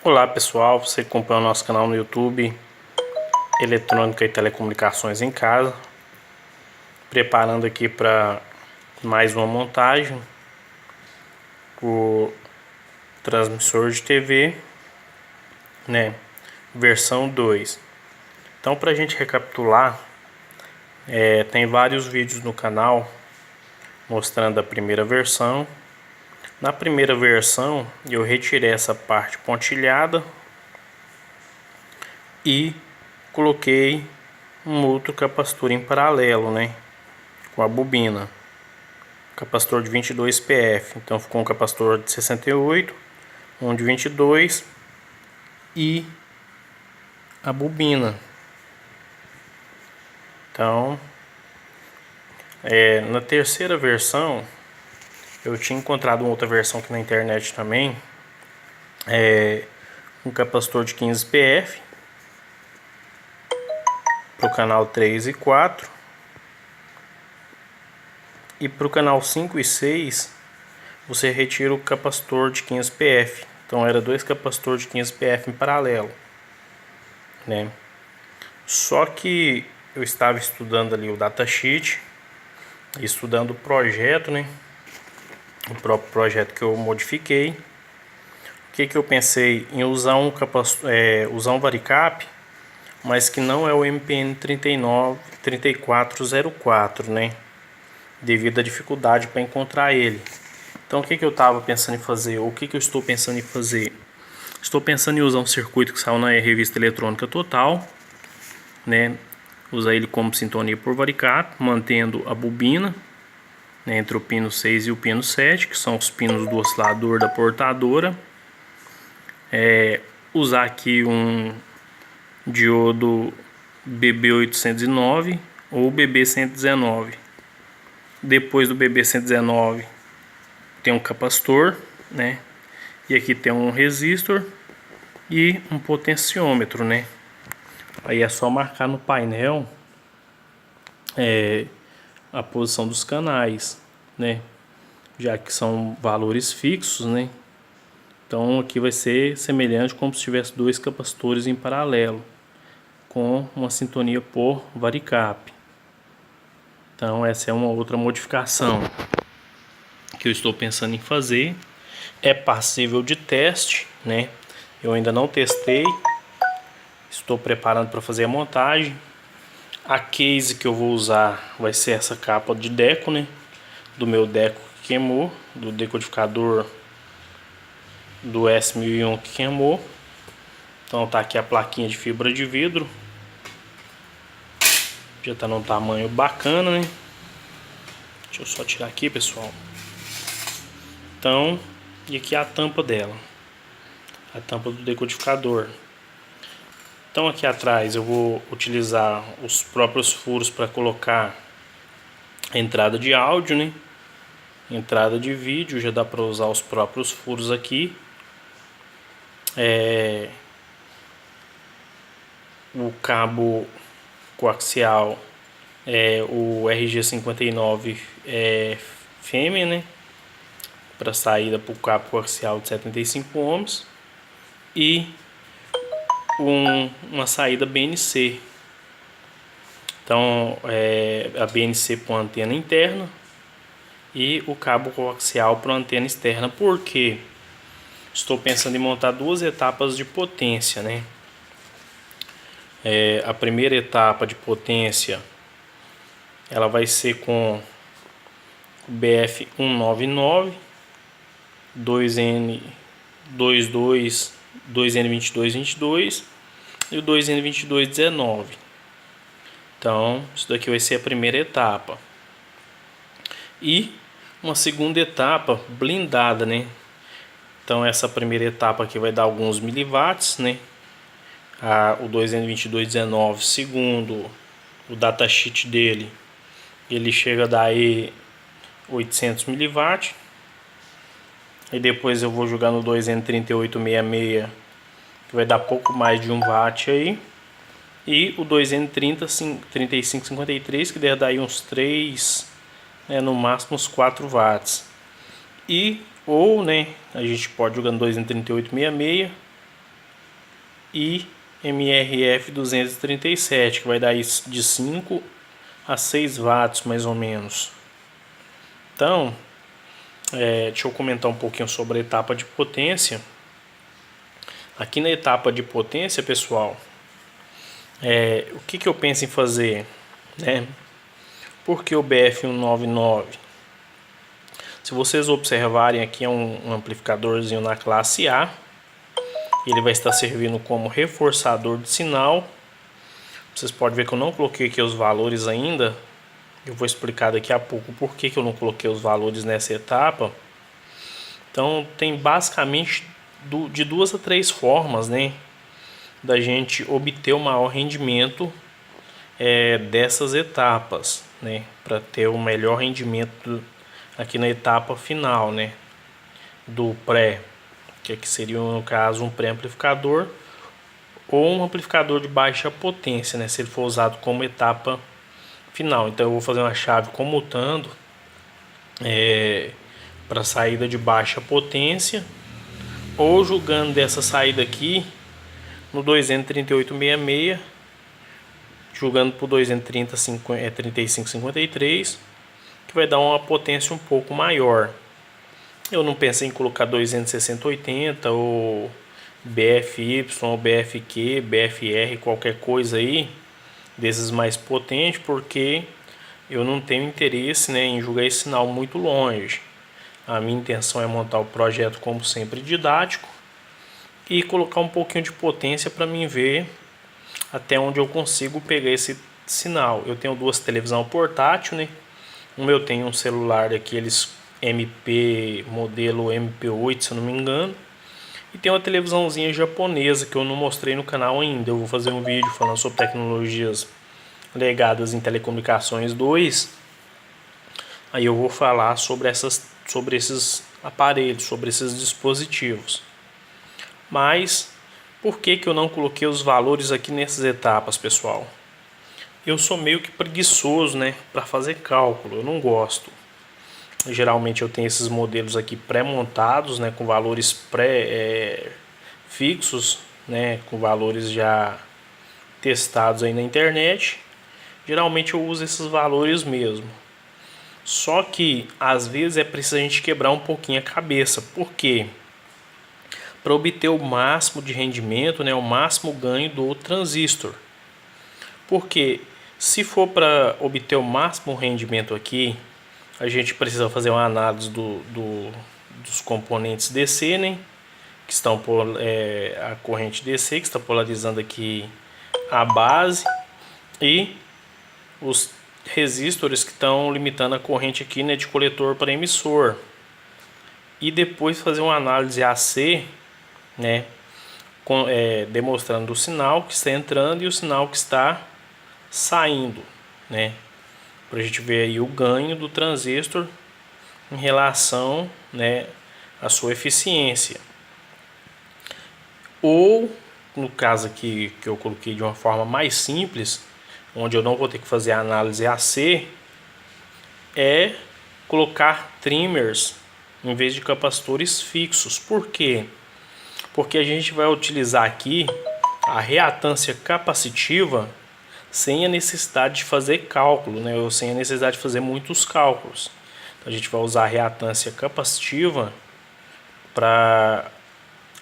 Olá pessoal, você que acompanha o nosso canal no YouTube Eletrônica e Telecomunicações em Casa. Preparando aqui para mais uma montagem por transmissor de TV, né? Versão 2. Então, para a gente recapitular, tem vários vídeos no canal mostrando a primeira versão. Na primeira versão eu retirei essa parte pontilhada e coloquei um outro capacitor em paralelo, né, com a bobina, capacitor de 22 PF. Então ficou um capacitor de 68, um de 22 e a bobina. Então na terceira versão eu tinha encontrado uma outra versão aqui na internet também, um capacitor de 15 PF para o canal 3 e 4, e para o canal 5 e 6 você retira o capacitor de 15 PF. Então era dois capacitores de 15 PF em paralelo, né? Só que eu estava estudando ali o datasheet, estudando o projeto, né? O próprio projeto que eu modifiquei. O que eu pensei em usar usar um varicap, mas que não é o MPN 3404, né? Devido à dificuldade para encontrar ele. Então o que eu estava pensando em fazer, ou o que eu estou pensando em fazer? Estou pensando em usar um circuito que saiu na revista Eletrônica Total, né? Usar ele como sintonia por varicap, mantendo a bobina, né, entre o pino 6 e o pino 7, que são os pinos do oscilador da portadora. Usar aqui um diodo BB809 ou BB119. Depois do BB119 tem um capacitor, né? E aqui tem um resistor e um potenciômetro, né? Aí é só marcar no painel a posição dos canais, né? Já que são valores fixos, né? Então aqui vai ser semelhante como se tivesse dois capacitores em paralelo, com uma sintonia por varicap. Então essa é uma outra modificação que eu estou pensando em fazer. É passível de teste, né? Eu ainda não testei. Estou preparando para fazer a montagem. A case que eu vou usar vai ser essa capa de deco, né? Do meu deco que queimou, do decodificador do S1001 que queimou. Então tá aqui a plaquinha de fibra de vidro. Já tá num tamanho bacana, né? Deixa eu só tirar aqui, pessoal. Então, e aqui a tampa dela. A tampa do decodificador. Então aqui atrás eu vou utilizar os próprios furos para colocar a entrada de áudio, né? Entrada de vídeo, já dá para usar os próprios furos aqui. O cabo coaxial o RG59 fêmea, né? Para saída para o cabo coaxial de 75 ohms. E uma saída BNC. Então a BNC para antena interna e o cabo coaxial para antena externa. Porque estou pensando em montar duas etapas de potência, né? A primeira etapa de potência ela vai ser com o BF199, 2N22, 2N2222 e o 2N2219. Então isso daqui vai ser a primeira etapa. E uma segunda etapa blindada, né? Então essa primeira etapa aqui vai dar alguns miliwatts, né? O 2N2219, segundo o datasheet dele, ele chega a dar aí 800 miliwatts. E depois eu vou jogar no 2N3866, que vai dar pouco mais de 1 watt aí. E o 2N3553, que deve dar aí uns 3, né, no máximo uns 4 watts. Ou, né, a gente pode jogar no 2N3866 e MRF 237, que vai dar de 5 a 6 watts mais ou menos. Então, deixa eu comentar um pouquinho sobre a etapa de potência. Aqui na etapa de potência, pessoal, o que eu penso em fazer, né? Por que o BF199? Se vocês observarem, aqui é um amplificadorzinho na classe A. Ele vai estar servindo como reforçador de sinal. Vocês podem ver que eu não coloquei aqui os valores ainda. Eu vou explicar daqui a pouco por que eu não coloquei os valores nessa etapa. Então tem basicamente de 2 a 3 formas, né, da gente obter o maior rendimento dessas etapas, né, para ter o melhor rendimento aqui na etapa final, né, do pré, que aqui seria no caso um pré-amplificador ou um amplificador de baixa potência, né, se ele for usado como etapa final. Então eu vou fazer uma chave comutando para saída de baixa potência, ou jogando dessa saída aqui no 2N3866, jogando por 2N3553, que vai dar uma potência um pouco maior. Eu não pensei em colocar 2N6080 ou BFY ou BFQ, BFR, qualquer coisa aí desses mais potentes, porque eu não tenho interesse, né, em jogar esse sinal muito longe. A minha intenção é montar o projeto como sempre didático e colocar um pouquinho de potência para mim ver até onde eu consigo pegar esse sinal. Eu tenho 2 televisão portátil, né? Eu tenho um celular daqueles MP, modelo MP8, se eu não me engano. E tem uma televisãozinha japonesa que eu não mostrei no canal ainda. Eu vou fazer um vídeo falando sobre tecnologias legadas em telecomunicações 2. Aí eu vou falar sobre esses aparelhos, sobre esses dispositivos. Mas por que eu não coloquei os valores aqui nessas etapas, pessoal? Eu sou meio que preguiçoso, né, para fazer cálculo. Eu não gosto. Geralmente eu tenho esses modelos aqui pré-montados, né, com valores pré-fixos, né, com valores já testados aí na internet. Geralmente eu uso esses valores mesmo. Só que às vezes é preciso a gente quebrar um pouquinho a cabeça. Por quê? Para obter o máximo de rendimento, né, o máximo ganho do transistor. Porque se for para obter o máximo rendimento aqui, a gente precisa fazer uma análise dos componentes DC, né, que estão por a corrente DC, que está polarizando aqui a base, e os resistores que estão limitando a corrente aqui, né, de coletor para emissor. E depois fazer uma análise AC, né, demonstrando o sinal que está entrando e o sinal que está saindo, né, para a gente ver aí o ganho do transistor em relação, né, à sua eficiência. Ou no caso aqui que eu coloquei de uma forma mais simples, onde eu não vou ter que fazer a análise AC, é colocar trimmers em vez de capacitores fixos. Por quê? Porque a gente vai utilizar aqui a reatância capacitiva sem a necessidade de fazer cálculo, né? Ou sem a necessidade de fazer muitos cálculos. Então, a gente vai usar a reatância capacitiva para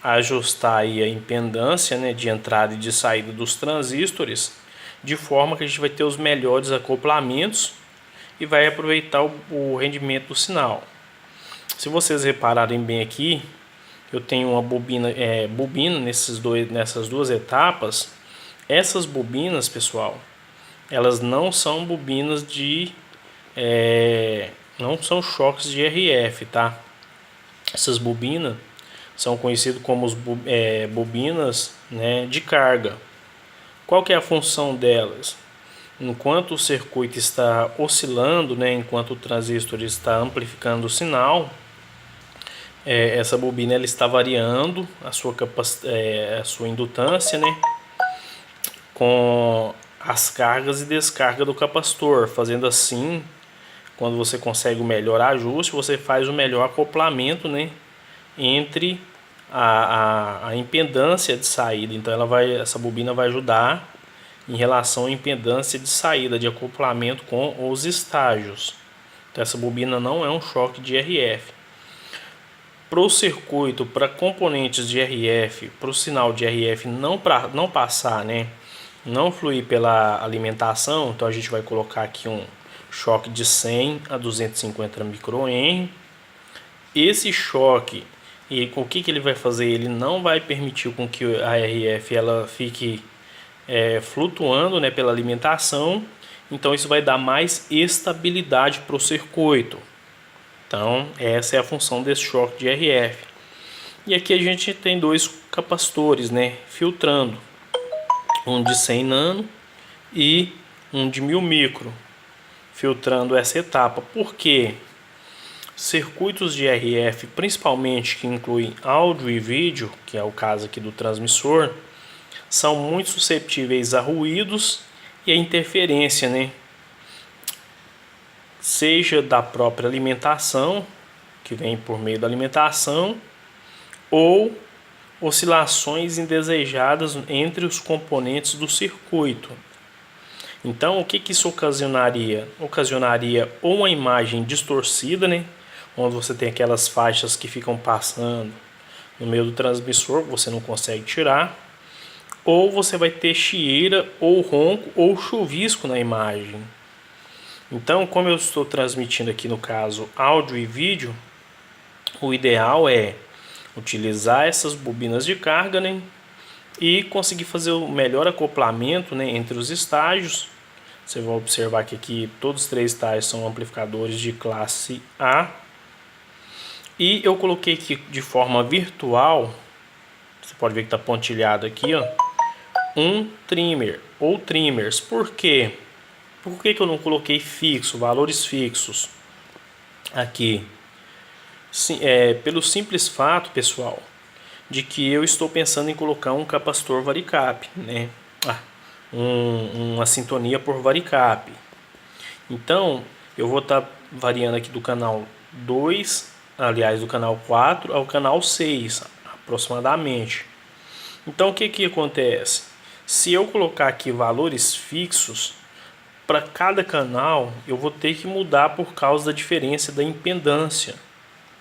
ajustar aí a impedância, né, de entrada e de saída dos transistores, de forma que a gente vai ter os melhores acoplamentos e vai aproveitar o rendimento do sinal. Se vocês repararem bem aqui, eu tenho uma bobina nessas duas etapas. Essas bobinas, pessoal, elas não são bobinas não são choques de RF, tá? Essas bobinas são conhecidas como bobinas, né, de carga. Qual que é a função delas? Enquanto o circuito está oscilando, né, enquanto o transistor está amplificando o sinal, essa bobina ela está variando a sua indutância, né, com as cargas e descarga do capacitor. Fazendo assim, quando você consegue o melhor ajuste, você faz o melhor acoplamento, né, entre a impedância de saída. Então essa bobina vai ajudar em relação à impedância de saída, de acoplamento com os estágios. Então essa bobina não é um choque de RF. Para o circuito, para componentes de RF, para o sinal de RF não passar, né, não fluir pela alimentação, então a gente vai colocar aqui um choque de 100 a 250 microhenry. Esse choque, e o que ele vai fazer? Ele não vai permitir com que a RF ela fique flutuando, né, pela alimentação. Então isso vai dar mais estabilidade para o circuito. Então essa é a função desse choque de RF. E aqui a gente tem dois capacitores, né, filtrando, um de 100 nano e um de 1000 micro, filtrando essa etapa. Por quê? Circuitos de RF, principalmente que incluem áudio e vídeo, que é o caso aqui do transmissor, são muito suscetíveis a ruídos e a interferência, né? Seja da própria alimentação, que vem por meio da alimentação, ou oscilações indesejadas entre os componentes do circuito. Então, o que isso ocasionaria? Ocasionaria ou uma imagem distorcida, né? Onde você tem aquelas faixas que ficam passando no meio do transmissor, que você não consegue tirar, ou você vai ter chieira, ou ronco, ou chuvisco na imagem. Então, como eu estou transmitindo aqui no caso áudio e vídeo, o ideal é utilizar essas bobinas de carga, né, e conseguir fazer o melhor acoplamento, né, entre os estágios. Você vai observar que aqui todos os três estágios são amplificadores de classe A. E eu coloquei aqui de forma virtual, você pode ver que está pontilhado aqui, ó, um trimmer ou trimmers. Por quê? Por que eu não coloquei fixo, valores fixos aqui? Sim, pelo simples fato, pessoal, de que eu estou pensando em colocar um capacitor varicap, né? Uma sintonia por varicap. Então, eu vou estar variando aqui do canal 2, aliás, do canal 4 ao canal 6, aproximadamente. Então, o que acontece? Se eu colocar aqui valores fixos, para cada canal eu vou ter que mudar por causa da diferença da impedância,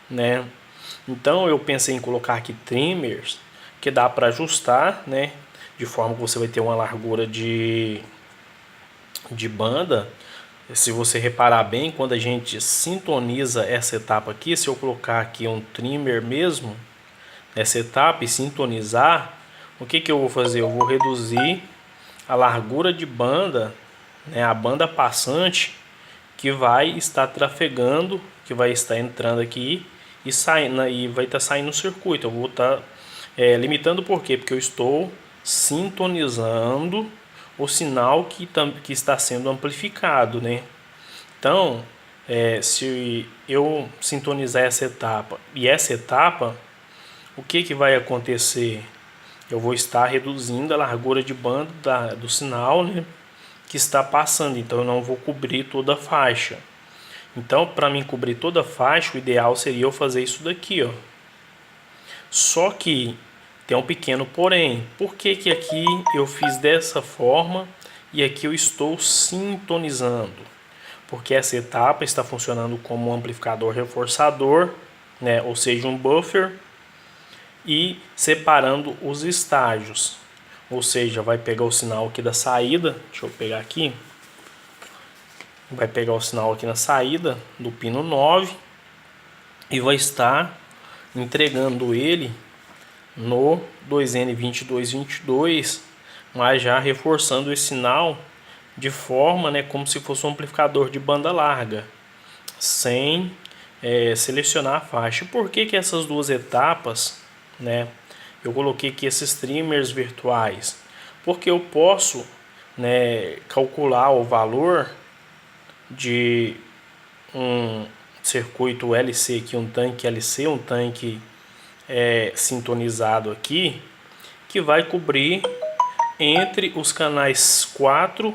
né? Então eu pensei em colocar aqui trimmers, que dá para ajustar, né, de forma que você vai ter uma largura de banda. Se você reparar bem, quando a gente sintoniza essa etapa aqui, se eu colocar aqui um trimmer mesmo nessa etapa e sintonizar, o que eu vou fazer? Eu vou reduzir a largura de banda, né, a banda passante que vai estar trafegando, que vai estar entrando aqui e saindo, e vai estar saindo no circuito. Eu vou estar limitando. Por quê? Porque eu estou sintonizando o sinal que está sendo amplificado, né? Então, se eu sintonizar essa etapa e essa etapa, o que vai acontecer? Eu vou estar reduzindo a largura de banda do sinal, né, que está passando. Então eu não vou cobrir toda a faixa. Então, para mim cobrir toda a faixa, o ideal seria eu fazer isso daqui, ó. Só que tem um pequeno porém. Por que aqui eu fiz dessa forma e aqui eu estou sintonizando? Porque essa etapa está funcionando como um amplificador reforçador, né, ou seja, um buffer, e separando os estágios. Ou seja, vai pegar o sinal aqui da saída, deixa eu pegar aqui, vai pegar o sinal aqui na saída do pino 9 e vai estar entregando ele no 2N2222, mas já reforçando esse sinal de forma, né, como se fosse um amplificador de banda larga, sem selecionar a faixa. Por que essas duas etapas, né, eu coloquei aqui esses trimmers virtuais? Porque eu posso, né, calcular o valor de um circuito LC aqui, um tanque LC, um tanque sintonizado aqui, que vai cobrir entre os canais 4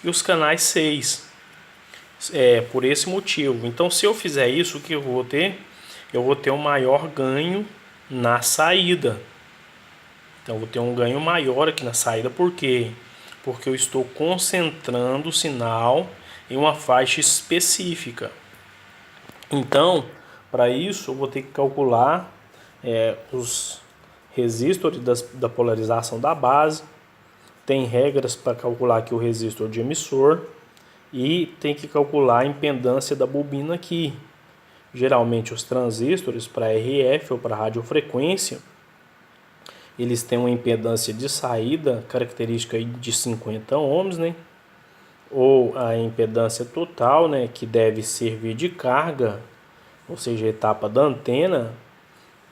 e os canais 6. Por esse motivo. Então, se eu fizer isso, o que eu vou ter? Eu vou ter um maior ganho, na saída. Então, vou ter um ganho maior aqui na saída. Por quê? Porque eu estou concentrando o sinal em uma faixa específica. Então, para isso, eu vou ter que calcular os resistores da polarização da base. Tem regras para calcular aqui o resistor de emissor. E tem que calcular a impedância da bobina aqui. Geralmente, os transistores para RF ou para radiofrequência, eles têm uma impedância de saída característica de 50 ohms, né? Ou a impedância total, né, que deve servir de carga, ou seja, a etapa da antena,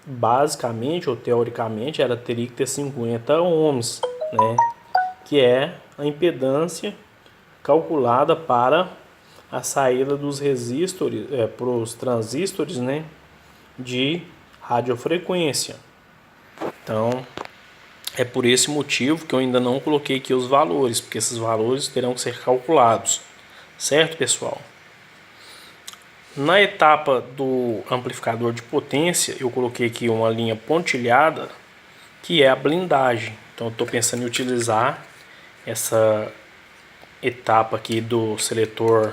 basicamente ou teoricamente, ela teria que ter 50 ohms, né, que é a impedância calculada para a saída dos resistores, para os transistores, né, de radiofrequência. Então, é por esse motivo que eu ainda não coloquei aqui os valores, porque esses valores terão que ser calculados, certo, pessoal? Na etapa do amplificador de potência, eu coloquei aqui uma linha pontilhada, que é a blindagem. Então, eu estou pensando em utilizar essa etapa aqui do seletor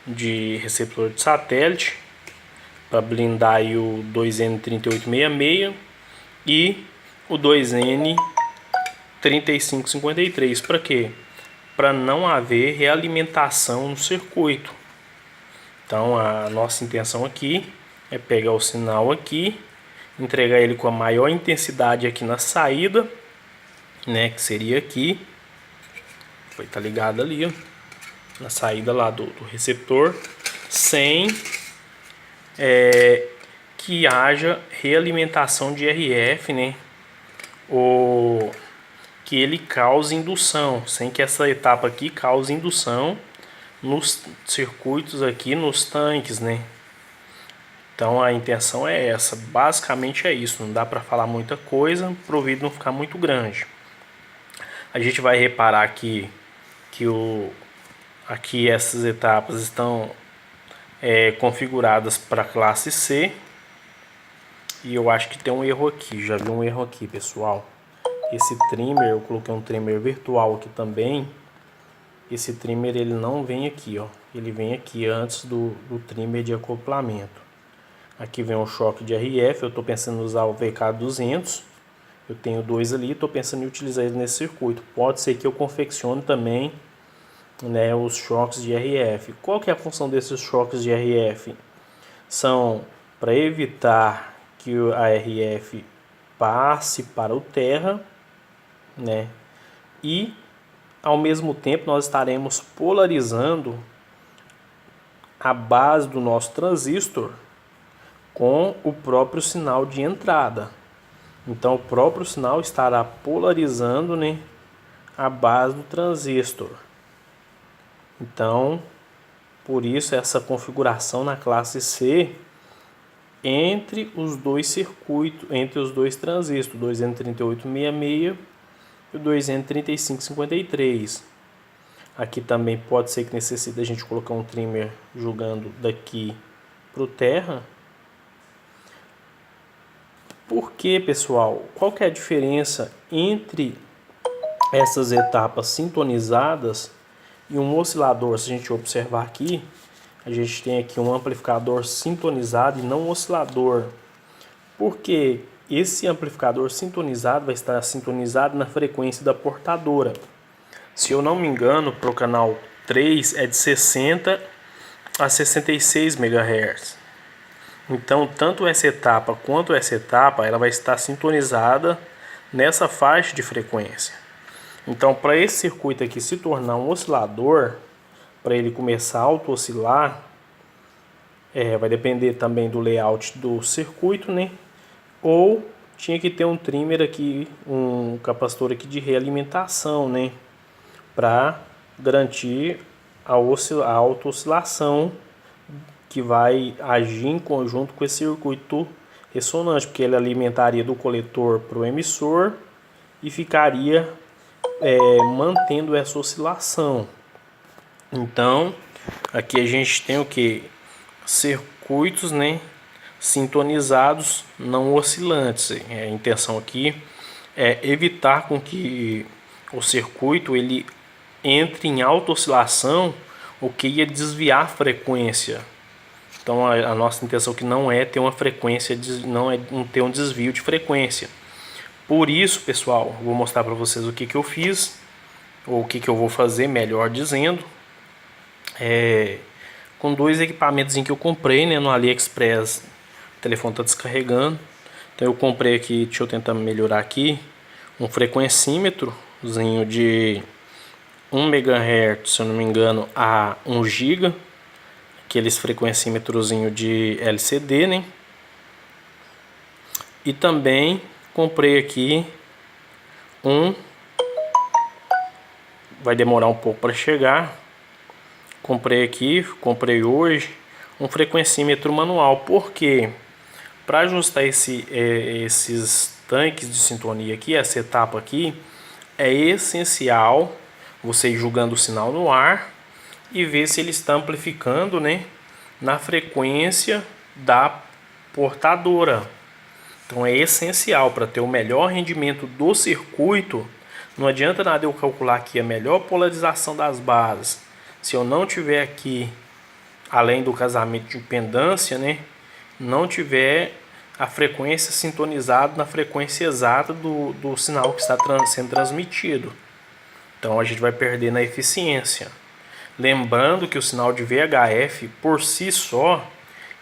de receptor de satélite para blindar aí o 2N3866 e o 2N3553. Para quê? Para não haver realimentação no circuito. Então a nossa intenção aqui é pegar o sinal aqui, entregar ele com a maior intensidade aqui na saída, né, que seria aqui, vai estar ligado ali, ó, na saída lá do receptor, sem que haja realimentação de RF, né, ou que ele cause indução, sem que essa etapa aqui cause indução nos circuitos aqui, nos tanques, né. Então a intenção é essa, basicamente é isso, não dá para falar muita coisa para o vídeo não ficar muito grande. A gente vai reparar aqui que aqui essas etapas estão configuradas para classe C. E eu acho que tem um erro aqui, já vi um erro aqui, pessoal. Esse trimmer, eu coloquei um trimmer virtual aqui também. Esse trimmer ele não vem aqui, ó. Ele vem aqui antes do trimmer de acoplamento. Aqui vem um choque de RF, eu estou pensando em usar o VK200. Eu tenho dois ali, estou pensando em utilizar ele nesse circuito. Pode ser que eu confeccione também, né, os choques de RF. Qual que é a função desses choques de RF? São para evitar que a RF passe para o terra, né? E ao mesmo tempo nós estaremos polarizando a base do nosso transistor com o próprio sinal de entrada. Então o próprio sinal estará polarizando, né, a base do transistor. Então, por isso essa configuração na classe C entre os dois circuitos, entre os dois transistores, 2N3866 e o 2N3553. Aqui também pode ser que necessite a gente colocar um trimmer jogando daqui para o terra. Por que, pessoal? Qual que é a diferença entre essas etapas sintonizadas e um oscilador? Se a gente observar aqui, a gente tem aqui um amplificador sintonizado e não um oscilador. Porque esse amplificador sintonizado vai estar sintonizado na frequência da portadora. Se eu não me engano, para o canal 3 é de 60 a 66 MHz. Então, tanto essa etapa quanto essa etapa, ela vai estar sintonizada nessa faixa de frequência. Então, para esse circuito aqui se tornar um oscilador, para ele começar a auto-oscilar, vai depender também do layout do circuito, né? Ou tinha que ter um trimmer aqui, um capacitor aqui de realimentação, né? Para garantir a auto-oscilação que vai agir em conjunto com esse circuito ressonante, porque ele alimentaria do coletor para o emissor e ficaria mantendo essa oscilação. Então, aqui a gente tem o que? Circuitos, né? sintonizados, não oscilantes. A intenção aqui é evitar com que o circuito ele entre em alta oscilação, o que ia desviar a frequência. Então a nossa intenção aqui não é ter uma frequência, não é ter um desvio de frequência. Por isso, pessoal, vou mostrar para vocês o que eu fiz, ou o que eu vou fazer, melhor dizendo, com dois equipamentos que eu comprei, né, no AliExpress. O telefone está descarregando, então eu comprei aqui, deixa eu tentar melhorar aqui, um frequencímetrozinho de 1 MHz, se eu não me engano, a 1 GB, aqueles frequencímetrozinho de LCD, né? E também comprei aqui vai demorar um pouco para chegar. Comprei hoje um frequencímetro manual, porque para ajustar esses tanques de sintonia aqui, essa etapa aqui, é essencial você ir jogando o sinal no ar e ver se ele está amplificando, né, na frequência da portadora. Então é essencial para ter o melhor rendimento do circuito. Não adianta nada eu calcular aqui a melhor polarização das bases se eu não tiver aqui, além do casamento de impedância, né, não tiver a frequência sintonizada na frequência exata do sinal que está sendo transmitido. Então a gente vai perder na eficiência. Lembrando que o sinal de VHF por si só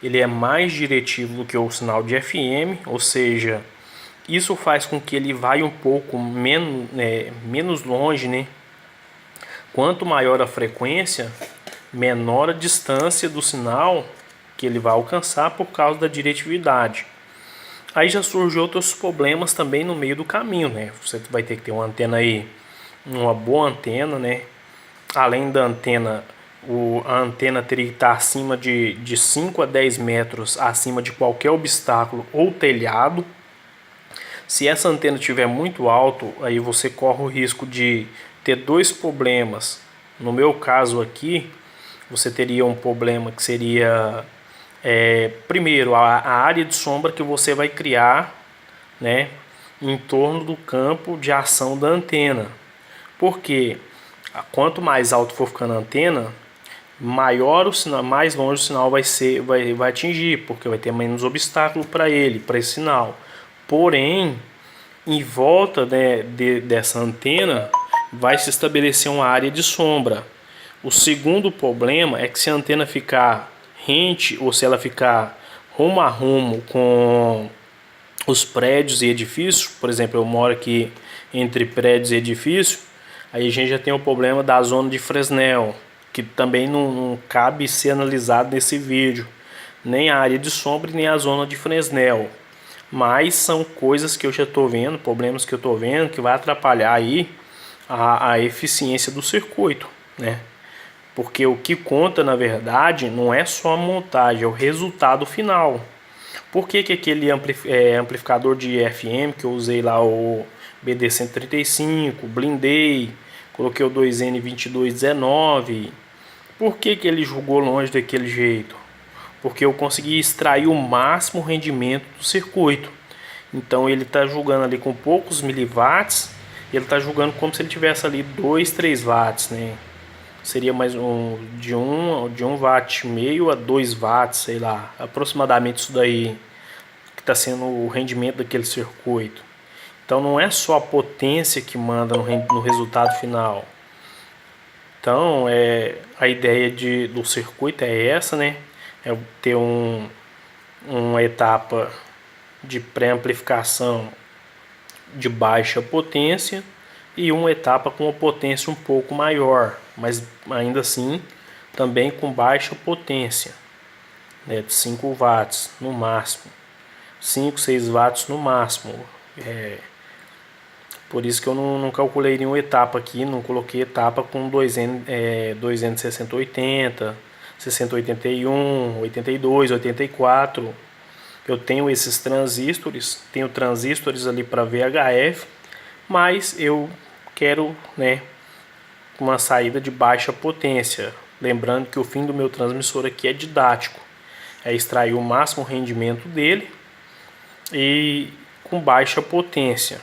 ele é mais diretivo do que o sinal de FM, ou seja, isso faz com que ele vá um pouco menos longe, né? Quanto maior a frequência, menor a distância do sinal que ele vai alcançar por causa da diretividade. Aí já surgem outros problemas também no meio do caminho, né? Você vai ter que ter uma antena aí, uma boa antena, né? Além da antena, a antena teria que estar acima de 5 a 10 metros acima de qualquer obstáculo ou telhado. Se essa antena estiver muito alto, aí você corre o risco de ter dois problemas. No meu caso aqui, você teria um problema que seria, primeiro, a área de sombra que você vai criar, né, em torno do campo de ação da antena. Porque quanto mais alto for ficando a antena, maior o sinal, mais longe o sinal vai atingir, porque vai ter menos obstáculo para esse sinal. Porém, em volta, né, dessa antena vai se estabelecer uma área de sombra. O segundo problema é que se a antena ficar rente ou se ela ficar rumo a rumo com os prédios e edifícios, por exemplo, eu moro aqui entre prédios e edifícios, aí a gente já tem o problema da zona de Fresnel, que também não cabe ser analisado nesse vídeo, nem a área de sombra nem a zona de Fresnel. Mas são coisas que eu já estou vendo, problemas que eu estou vendo, que vai atrapalhar aí a eficiência do circuito, né? Porque o que conta, na verdade, não é só a montagem, é o resultado final. Por que aquele amplificador de FM que eu usei lá, o BD135, blindei, coloquei o 2N2219, por que ele jogou longe daquele jeito? Porque eu consegui extrair o máximo rendimento do circuito. Então ele está jogando ali com poucos miliwatts, ele está jogando como se ele tivesse ali 2, 3 watts, né? Seria mais de 1 watt meio a 2 watts, sei lá, aproximadamente isso daí que está sendo o rendimento daquele circuito. Então não é só a potência que manda no resultado final. Então a ideia do circuito é essa, né? É ter uma etapa de pré-amplificação de baixa potência e uma etapa com uma potência um pouco maior, mas ainda assim também com baixa potência, né, de 5 watts no máximo, 5, 6 watts no máximo. Por isso que eu não calculei nenhuma etapa aqui, não coloquei etapa com 2N 6080, 6081, 82, 84. Eu tenho esses transistores, tenho transistores ali para VHF, mas eu quero, né, uma saída de baixa potência. Lembrando que o fim do meu transmissor aqui é didático. é extrair o máximo rendimento dele e com baixa potência.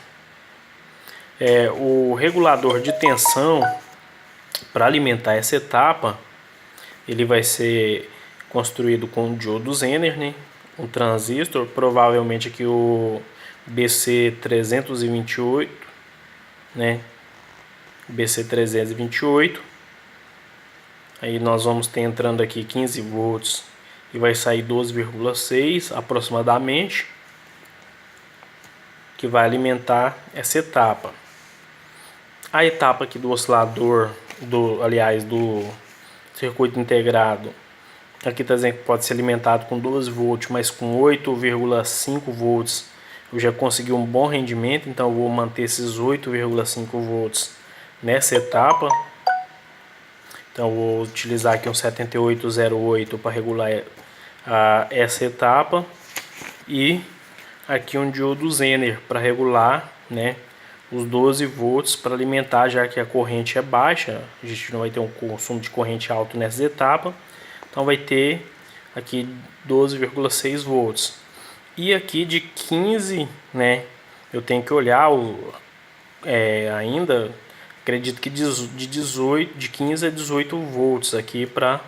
O regulador de tensão para alimentar essa etapa, ele vai ser construído com o diodo Zener, né? Um transistor, provavelmente aqui o BC328, né? BC328. Aí nós vamos ter entrando aqui 15 volts e vai sair 12,6 aproximadamente, que vai alimentar essa etapa. A etapa aqui do oscilador, do circuito integrado, aqui está dizendo que pode ser alimentado com 12 volts, mas com 8,5 volts eu já consegui um bom rendimento, então eu vou manter esses 8,5 volts nessa etapa. Então eu vou utilizar aqui um 7808 para regular essa etapa, e aqui um diodo Zener para regular, né, os 12 volts para alimentar, já que a corrente é baixa, a gente não vai ter um consumo de corrente alto nessa etapa, então vai ter aqui 12,6 volts. E aqui de 15, né, eu tenho que olhar ainda, acredito que de 15 a 18 volts aqui para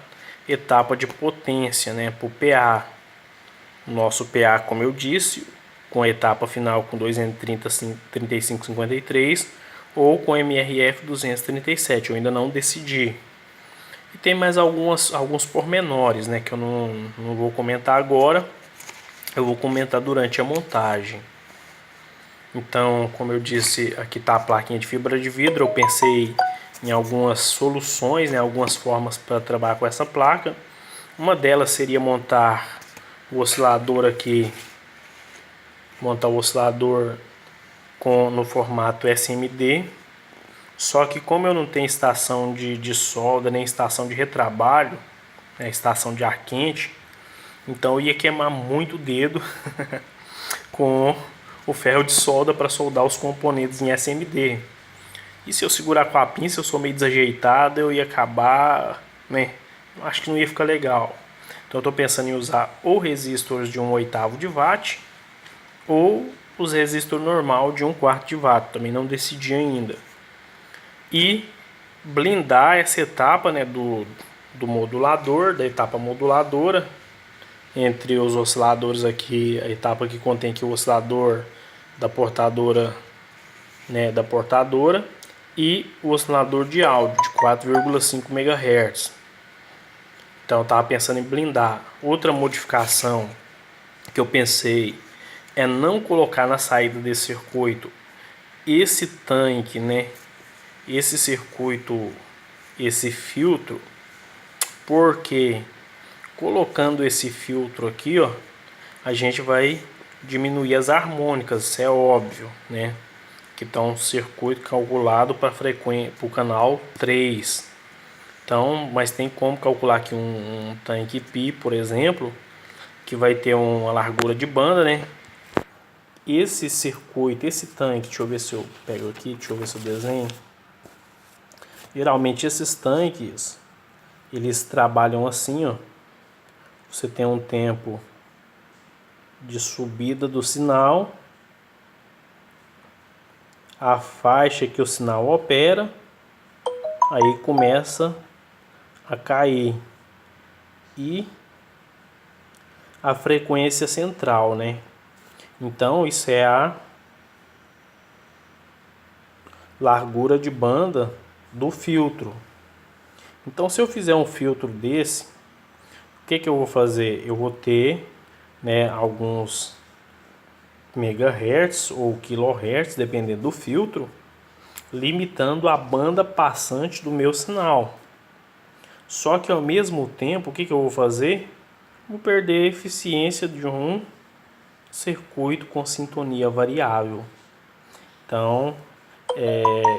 etapa de potência, né, para o PA. Nosso PA, como eu disse, com a etapa final com 230-3553 ou com MRF 237, eu ainda não decidi. E tem mais alguns pormenores, né, que eu não vou comentar agora, eu vou comentar durante a montagem. Então, como eu disse, aqui está a plaquinha de fibra de vidro. Eu pensei em algumas soluções, né, algumas formas para trabalhar com essa placa. Uma delas seria montar o oscilador aqui, no formato SMD. Só que como eu não tenho estação de solda, nem estação de retrabalho, né, estação de ar quente, então eu ia queimar muito o dedo com o ferro de solda para soldar os componentes em SMD. E se eu segurar com a pinça, eu sou meio desajeitado, eu ia acabar, né? Acho que não ia ficar legal. Então eu estou pensando em usar ou resistores de 1/8 de watt ou os resistores normal de 1/4 de watt. Também não decidi ainda. E blindar essa etapa, né, do modulador, da etapa moduladora, entre os osciladores aqui, a etapa que contém aqui o oscilador da portadora, né, e o oscilador de áudio de 4,5 MHz. Então eu estava pensando em blindar. Outra modificação que eu pensei é não colocar na saída desse circuito esse tanque, né, esse circuito, esse filtro, porque colocando esse filtro aqui, ó, a gente vai diminuir as harmônicas, isso é óbvio, né? Que está um circuito calculado para frequência, para o canal 3. Então, mas tem como calcular aqui um tanque pi, por exemplo, que vai ter uma largura de banda, né? Esse circuito, esse tanque, deixa eu ver se eu pego aqui, deixa eu ver se eu desenho. Geralmente esses tanques, eles trabalham assim, ó. Você tem um tempo de subida do sinal, a faixa que o sinal opera, aí começa a cair, e a frequência central, né? Então isso é a largura de banda do filtro. Então se eu fizer um filtro desse, o que eu vou fazer? Eu vou ter, né, alguns megahertz ou kilohertz, dependendo do filtro, limitando a banda passante do meu sinal. Só que ao mesmo tempo, o que eu vou fazer? Vou perder a eficiência de um circuito com sintonia variável. Então,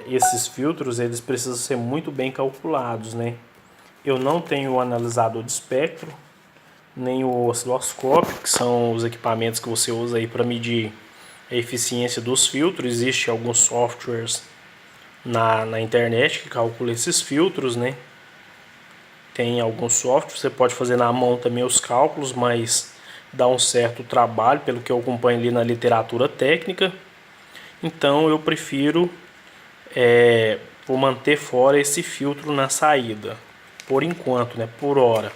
esses filtros, eles precisam ser muito bem calculados, né? Eu não tenho o analisador de espectro, nem o osciloscópio, que são os equipamentos que você usa aí para medir a eficiência dos filtros. Existem alguns softwares na internet que calculam esses filtros, né? tem alguns softwares, você pode fazer na mão também os cálculos, mas dá um certo trabalho, pelo que eu acompanho ali na literatura técnica. Então eu prefiro, vou manter fora esse filtro na saída, por enquanto, né, por hora.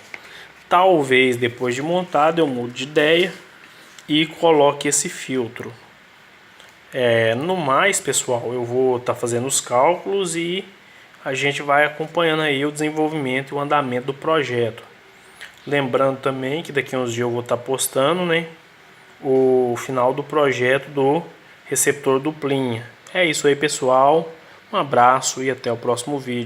Talvez depois de montado eu mude de ideia e coloque esse filtro. No mais, pessoal, eu vou estar fazendo os cálculos e a gente vai acompanhando aí o desenvolvimento e o andamento do projeto. Lembrando também que daqui a uns dias eu vou estar postando, né, o final do projeto do receptor duplinha. É isso aí, pessoal. Um abraço e até o próximo vídeo.